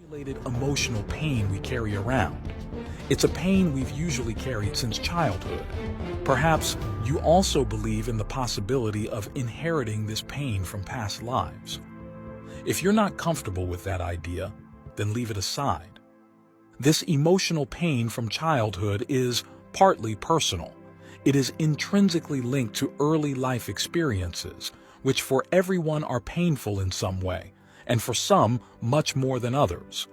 accumulated emotional pain we carry around. It's a pain we've usually carried since childhood. Perhaps you also believe in the possibility of inheriting this pain from past lives. If you're not comfortable with that idea, then leave it aside. This emotional pain from childhood is partly personal. It is intrinsically linked to early life experiences, which for everyone are painful in some way, and for some much more than others.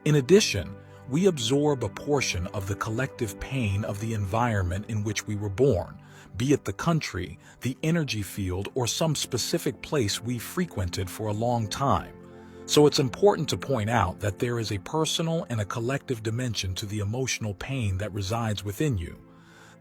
In addition, we absorb a portion of the collective pain of the environment in which we were born, be it the country, the energy field, or some specific place we frequented for a long time. So it's important to point out that there is a personal and a collective dimension to the emotional pain that resides within you.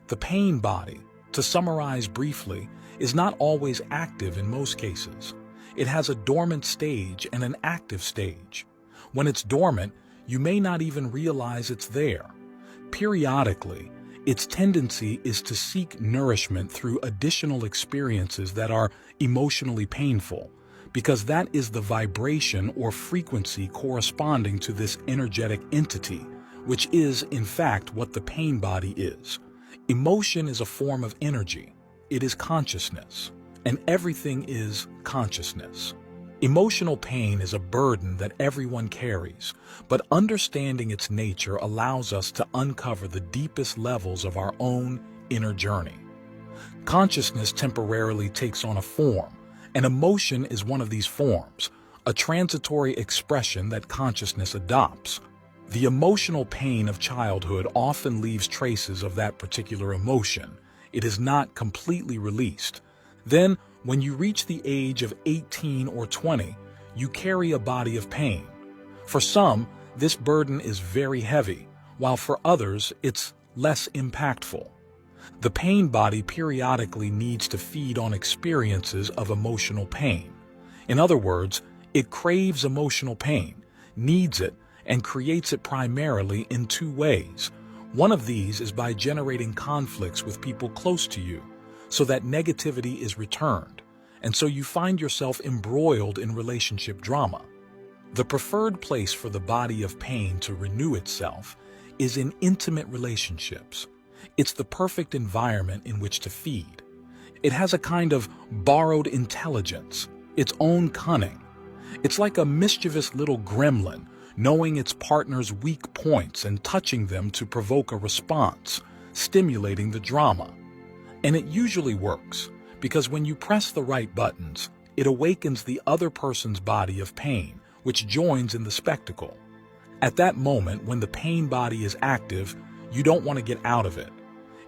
The pain body, to summarize briefly, is not always active in most cases. It has a dormant stage and an active stage. When it's dormant, you may not even realize it's there. Periodically, its tendency is to seek nourishment through additional experiences that are emotionally painful, because that is the vibration or frequency corresponding to this energetic entity, which is, in fact, what the pain body is. Emotion is a form of energy. It is consciousness, and everything is consciousness. Emotional pain is a burden that everyone carries, but understanding its nature allows us to uncover the deepest levels of our own inner journey. Consciousness temporarily takes on a form, and emotion is one of these forms, a transitory expression that consciousness adopts. The emotional pain of childhood often leaves traces of that particular emotion. It is not completely released. Then, when you reach the age of 18 or 20, you carry a body of pain. For some, this burden is very heavy, while for others, it's less impactful. The pain body periodically needs to feed on experiences of emotional pain. In other words, it craves emotional pain, needs it, and creates it primarily in two ways. One of these is by generating conflicts with people close to you, so that negativity is returned, and so you find yourself embroiled in relationship drama. The preferred place for the body of pain to renew itself is in intimate relationships. It's the perfect environment in which to feed. It has a kind of borrowed intelligence, its own cunning. It's like a mischievous little gremlin, knowing its partner's weak points and touching them to provoke a response, stimulating the drama. And it usually works, because when you press the right buttons, it awakens the other person's body of pain, which joins in the spectacle. At that moment, when the pain body is active, you don't want to get out of it.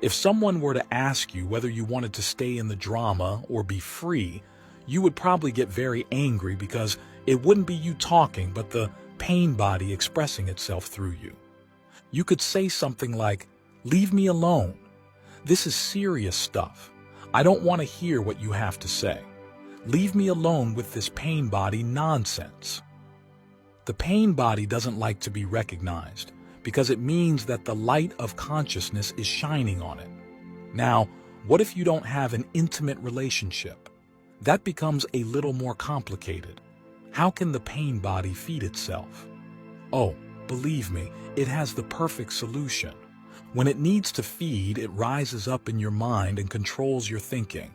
If someone were to ask you whether you wanted to stay in the drama or be free, you would probably get very angry because it wouldn't be you talking, but the pain body expressing itself through you. You could say something like, "Leave me alone. This is serious stuff. I don't want to hear what you have to say. Leave me alone with this pain body nonsense." The pain body doesn't like to be recognized because it means that the light of consciousness is shining on it. Now, what if you don't have an intimate relationship? That becomes a little more complicated. How can the pain body feed itself? Oh, believe me, it has the perfect solution. When it needs to feed, it rises up in your mind and controls your thinking.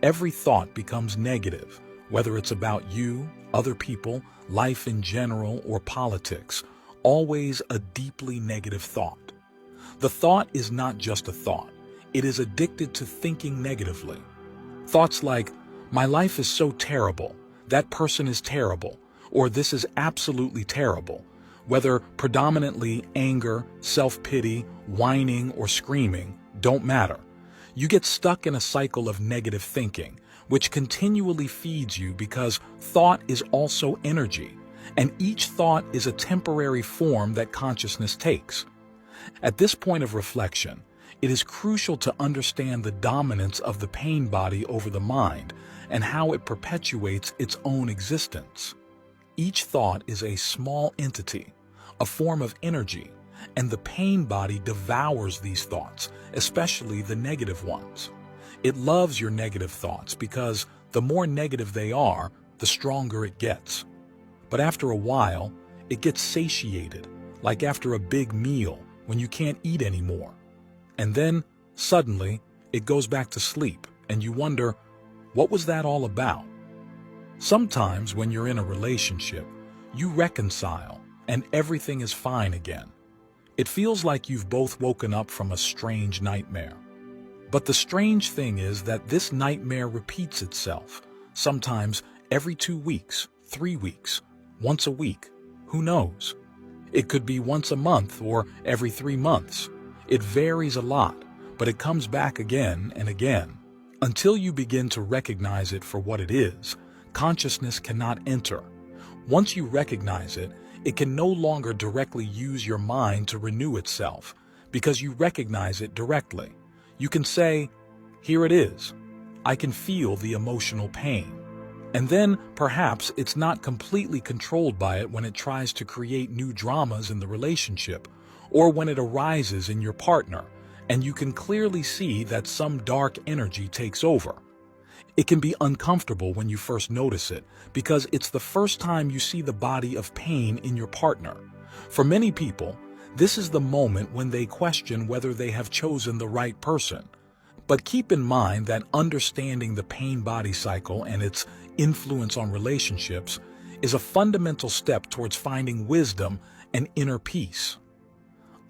Every thought becomes negative, whether it's about you, other people, life in general, or politics, always a deeply negative thought. The thought is not just a thought. It is addicted to thinking negatively. Thoughts like, "My life is so terrible," "That person is terrible," or "This is absolutely terrible," whether predominantly anger, self-pity, whining, or screaming, don't matter. You get stuck in a cycle of negative thinking, which continually feeds you because thought is also energy, and each thought is a temporary form that consciousness takes. At this point of reflection, it is crucial to understand the dominance of the pain body over the mind and how it perpetuates its own existence. Each thought is a small entity, a form of energy, and the pain body devours these thoughts, especially the negative ones. It loves your negative thoughts because the more negative they are, the stronger it gets. But after a while, it gets satiated, like after a big meal when you can't eat anymore. And then, suddenly, it goes back to sleep, and you wonder, what was that all about? Sometimes when you're in a relationship, you reconcile, and everything is fine again. It feels like you've both woken up from a strange nightmare. But the strange thing is that this nightmare repeats itself, sometimes every 2 weeks, 3 weeks, once a week, who knows? It could be once a month or every 3 months. It varies a lot, but it comes back again and again. Until you begin to recognize it for what it is, consciousness cannot enter. Once you recognize it, it can no longer directly use your mind to renew itself, because you recognize it directly. You can say, here it is. I can feel the emotional pain. And then, perhaps, it's not completely controlled by it when it tries to create new dramas in the relationship, or when it arises in your partner, and you can clearly see that some dark energy takes over. It can be uncomfortable when you first notice it, because it's the first time you see the body of pain in your partner. For many people, this is the moment when they question whether they have chosen the right person. But keep in mind that understanding the pain body cycle and its influence on relationships is a fundamental step towards finding wisdom and inner peace.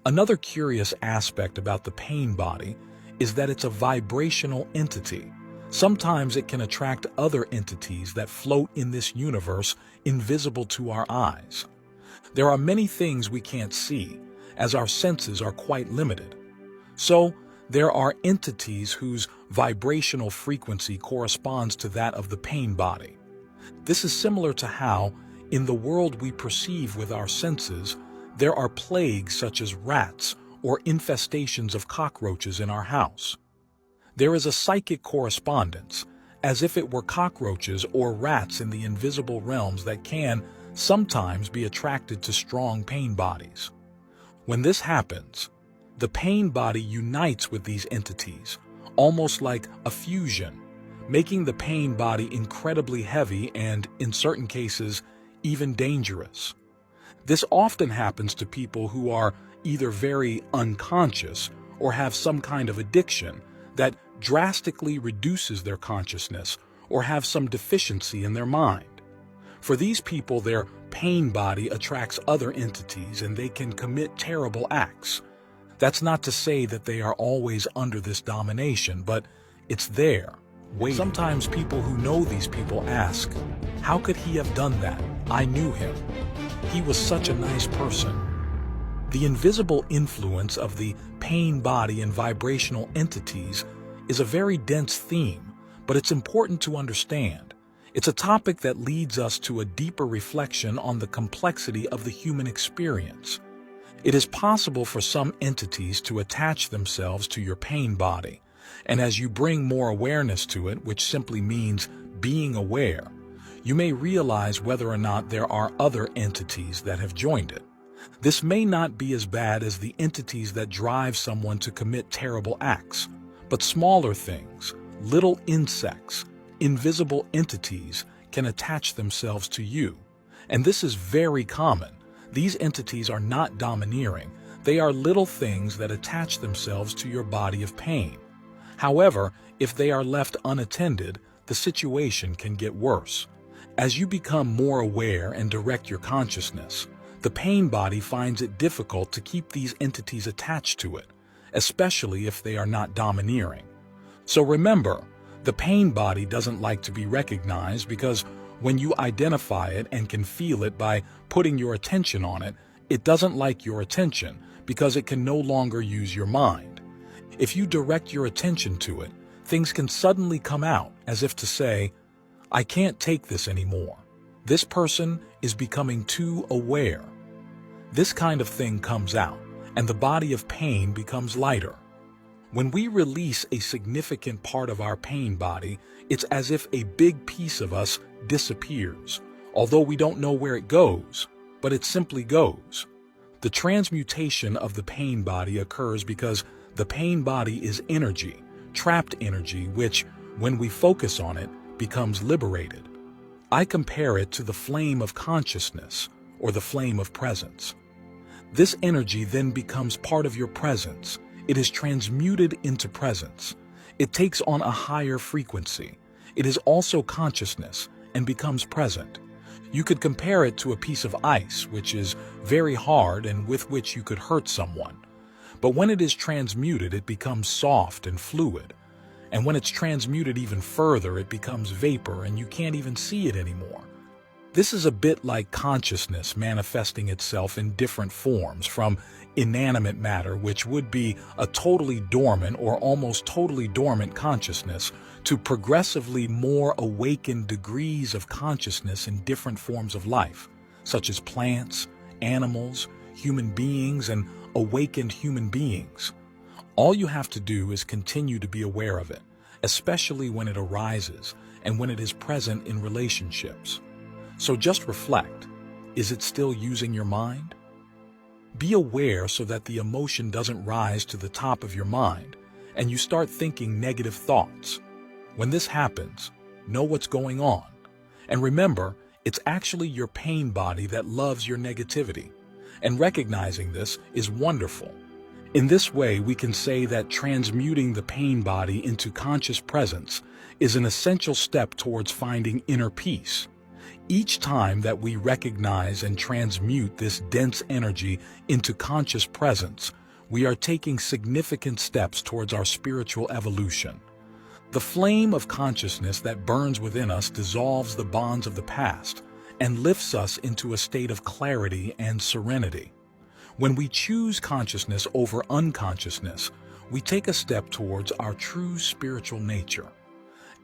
Another curious aspect about the pain body is that it's a vibrational entity. Sometimes it can attract other entities that float in this universe invisible to our eyes. There are many things we can't see, as our senses are quite limited. So, there are entities whose vibrational frequency corresponds to that of the pain body. This is similar to how, in the world we perceive with our senses, there are plagues such as rats or infestations of cockroaches in our house. There is a psychic correspondence, as if it were cockroaches or rats in the invisible realms that can sometimes be attracted to strong pain bodies. When this happens, the pain body unites with these entities, almost like a fusion, making the pain body incredibly heavy and, in certain cases, even dangerous. This often happens to people who are either very unconscious or have some kind of addiction that drastically reduces their consciousness or have some deficiency in their mind. For these people, their pain body attracts other entities and they can commit terrible acts. That's not to say that they are always under this domination, but it's there, waiting. Sometimes people who know these people ask, how could he have done that? I knew him. He was such a nice person. The invisible influence of the pain body and vibrational entities is a very dense theme, but it's important to understand. It's a topic that leads us to a deeper reflection on the complexity of the human experience. It is possible for some entities to attach themselves to your pain body, and as you bring more awareness to it, which simply means being aware, you may realize whether or not there are other entities that have joined it. This may not be as bad as the entities that drive someone to commit terrible acts, but smaller things, little insects, invisible entities can attach themselves to you. And this is very common. These entities are not domineering. They are little things that attach themselves to your body of pain. However, if they are left unattended, the situation can get worse. As you become more aware and direct your consciousness, the pain body finds it difficult to keep these entities attached to it, especially if they are not domineering. So remember, the pain body doesn't like to be recognized because when you identify it and can feel it by putting your attention on it, it doesn't like your attention because it can no longer use your mind. If you direct your attention to it, things can suddenly come out as if to say, I can't take this anymore. This person is becoming too aware. This kind of thing comes out, and the body of pain becomes lighter. When we release a significant part of our pain body, it's as if a big piece of us disappears, although we don't know where it goes, but it simply goes. The transmutation of the pain body occurs because the pain body is energy, trapped energy, which, when we focus on it, becomes liberated. I compare it to the flame of consciousness, or the flame of presence. This energy then becomes part of your presence. It is transmuted into presence. It takes on a higher frequency. It is also consciousness and becomes present. You could compare it to a piece of ice, which is very hard and with which you could hurt someone. But when it is transmuted, it becomes soft and fluid. And when it's transmuted even further, it becomes vapor and you can't even see it anymore. This is a bit like consciousness manifesting itself in different forms, from inanimate matter, which would be a totally dormant or almost totally dormant consciousness, to progressively more awakened degrees of consciousness in different forms of life, such as plants, animals, human beings, and awakened human beings. All you have to do is continue to be aware of it, especially when it arises and when it is present in relationships. So just reflect. Is it still using your mind? Be aware so that the emotion doesn't rise to the top of your mind and you start thinking negative thoughts. When this happens, know what's going on. And remember, it's actually your pain body that loves your negativity. And recognizing this is wonderful. In this way, we can say that transmuting the pain body into conscious presence is an essential step towards finding inner peace. Each time that we recognize and transmute this dense energy into conscious presence, we are taking significant steps towards our spiritual evolution. The flame of consciousness that burns within us dissolves the bonds of the past and lifts us into a state of clarity and serenity. When we choose consciousness over unconsciousness, we take a step towards our true spiritual nature.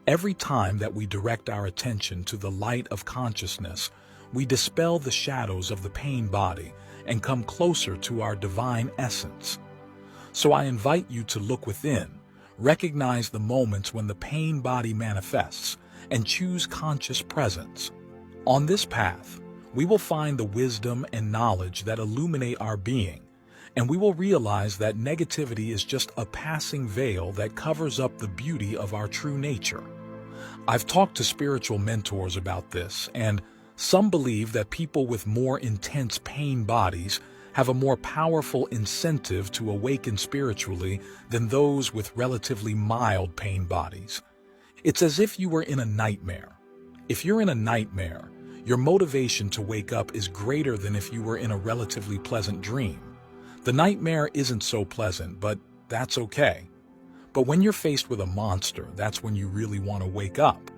Every time that we direct our attention to the light of consciousness, we dispel the shadows of the pain body and come closer to our divine essence. So I invite you to look within, recognize the moments when the pain body manifests, and choose conscious presence. On this path, we will find the wisdom and knowledge that illuminate our being, and we will realize that negativity is just a passing veil that covers up the beauty of our true nature. I've talked to spiritual mentors about this, and some believe that people with more intense pain bodies have a more powerful incentive to awaken spiritually than those with relatively mild pain bodies. It's as if you were in a nightmare. If you're in a nightmare, your motivation to wake up is greater than if you were in a relatively pleasant dream. The nightmare isn't so pleasant, but that's okay. But when you're faced with a monster, that's when you really want to wake up.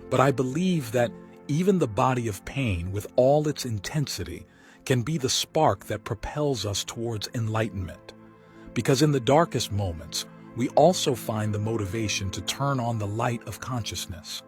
But I believe that even the body of pain, with all its intensity, can be the spark that propels us towards enlightenment. Because in the darkest moments, we also find the motivation to turn on the light of consciousness.